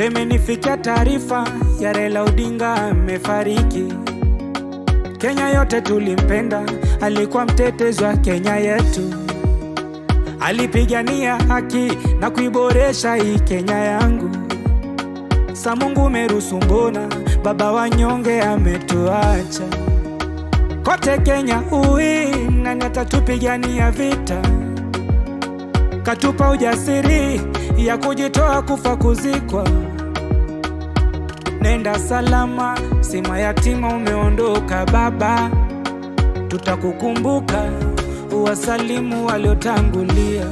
Imenifikia taarifa ya Raila Odinga amefariki. Kenya yote tulimpenda, alikuwa mtetezi wa Kenya yetu. Alipigania haki na kuiboresha hii Kenya yangu. Sa Mungu umeruhusu, mbona baba wanyonge ametuacha. Kote Kenya nani atatupigania vita? Katupa ujasiri ya kujitoa kufa kuzikwa. Nenda salama, si mayatima umeondoka baba. Tutakukumbuka, uwasalimu waliotangulia.